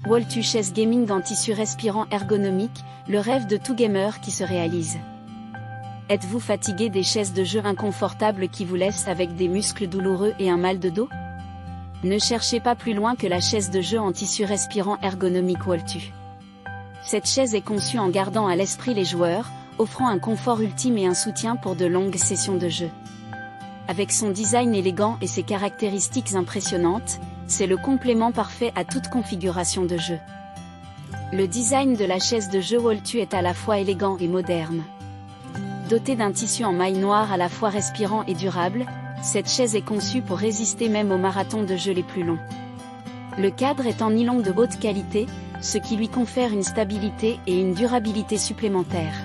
Waltu chaise gaming en tissu respirant ergonomique, le rêve de tout gamer qui se réalise. Êtes-vous fatigué des chaises de jeu inconfortables qui vous laissent avec des muscles douloureux et un mal de dos? Ne cherchez pas plus loin que la chaise de jeu en tissu respirant ergonomique Waltu. Cette chaise est conçue en gardant à l'esprit les joueurs, offrant un confort ultime et un soutien pour de longues sessions de jeu. Avec son design élégant et ses caractéristiques impressionnantes, c'est le complément parfait à toute configuration de jeu. Le design de la chaise de jeu Waltu est à la fois élégant et moderne. Dotée d'un tissu en maille noire à la fois respirant et durable, cette chaise est conçue pour résister même aux marathons de jeu les plus longs. Le cadre est en nylon de haute qualité, ce qui lui confère une stabilité et une durabilité supplémentaires.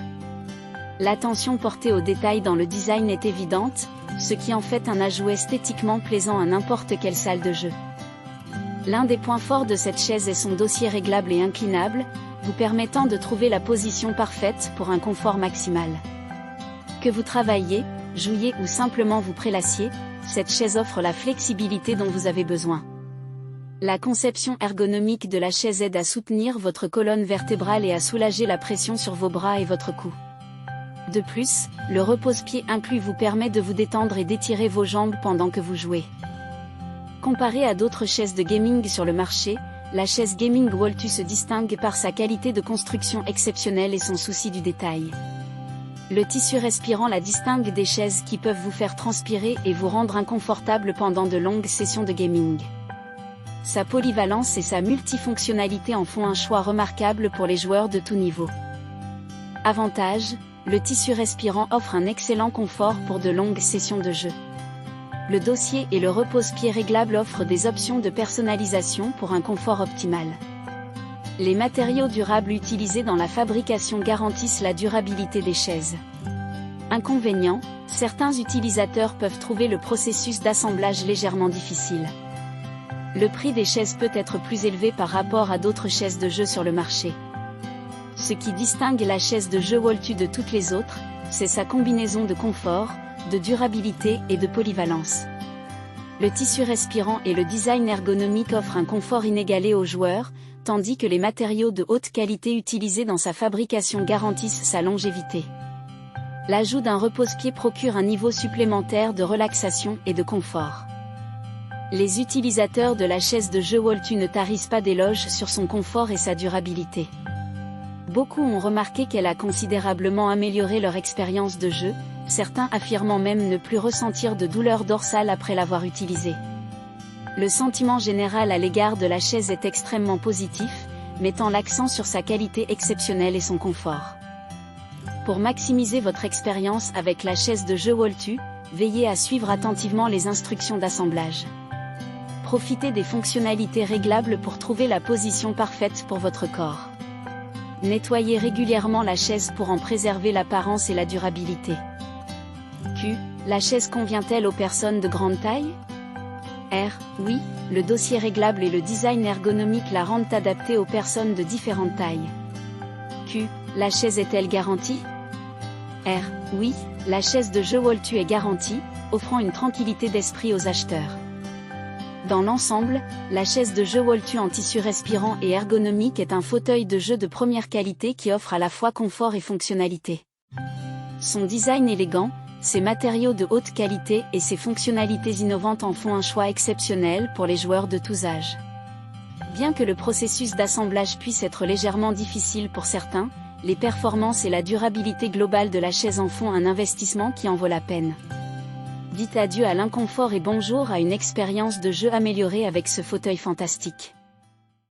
L'attention portée aux détails dans le design est évidente, ce qui en fait un ajout esthétiquement plaisant à n'importe quelle salle de jeu. L'un des points forts de cette chaise est son dossier réglable et inclinable, vous permettant de trouver la position parfaite pour un confort maximal. Que vous travailliez, jouiez ou simplement vous prélassiez, cette chaise offre la flexibilité dont vous avez besoin. La conception ergonomique de la chaise aide à soutenir votre colonne vertébrale et à soulager la pression sur vos bras et votre cou. De plus, le repose-pied inclus vous permet de vous détendre et d'étirer vos jambes pendant que vous jouez. Comparée à d'autres chaises de gaming sur le marché, la chaise gaming Waltu se distingue par sa qualité de construction exceptionnelle et son souci du détail. Le tissu respirant la distingue des chaises qui peuvent vous faire transpirer et vous rendre inconfortable pendant de longues sessions de gaming. Sa polyvalence et sa multifonctionnalité en font un choix remarquable pour les joueurs de tout niveau. Avantage, le tissu respirant offre un excellent confort pour de longues sessions de jeu. Le dossier et le repose-pied réglable offrent des options de personnalisation pour un confort optimal. Les matériaux durables utilisés dans la fabrication garantissent la durabilité des chaises. Inconvénient, certains utilisateurs peuvent trouver le processus d'assemblage légèrement difficile. Le prix des chaises peut être plus élevé par rapport à d'autres chaises de jeu sur le marché. Ce qui distingue la chaise de jeu Waltu de toutes les autres, c'est sa combinaison de confort, de durabilité et de polyvalence. Le tissu respirant et le design ergonomique offrent un confort inégalé aux joueurs, tandis que les matériaux de haute qualité utilisés dans sa fabrication garantissent sa longévité. L'ajout d'un repose-pied procure un niveau supplémentaire de relaxation et de confort. Les utilisateurs de la chaise de jeu Waltu ne tarissent pas d'éloges sur son confort et sa durabilité. Beaucoup ont remarqué qu'elle a considérablement amélioré leur expérience de jeu, certains affirmant même ne plus ressentir de douleur dorsale après l'avoir utilisée. Le sentiment général à l'égard de la chaise est extrêmement positif, mettant l'accent sur sa qualité exceptionnelle et son confort. Pour maximiser votre expérience avec la chaise de jeu Waltu, veillez à suivre attentivement les instructions d'assemblage. Profitez des fonctionnalités réglables pour trouver la position parfaite pour votre corps. Nettoyez régulièrement la chaise pour en préserver l'apparence et la durabilité. Q. La chaise convient-elle aux personnes de grande taille? R. Oui, le dossier réglable et le design ergonomique la rendent adaptée aux personnes de différentes tailles. Q. La chaise est-elle garantie? R. Oui, la chaise de jeu Waltu est garantie, offrant une tranquillité d'esprit aux acheteurs. Dans l'ensemble, la chaise de jeu Waltu en tissu respirant et ergonomique est un fauteuil de jeu de première qualité qui offre à la fois confort et fonctionnalité. Son design élégant, ses matériaux de haute qualité et ses fonctionnalités innovantes en font un choix exceptionnel pour les joueurs de tous âges. Bien que le processus d'assemblage puisse être légèrement difficile pour certains, les performances et la durabilité globale de la chaise en font un investissement qui en vaut la peine. Dites adieu à l'inconfort et bonjour à une expérience de jeu améliorée avec ce fauteuil fantastique.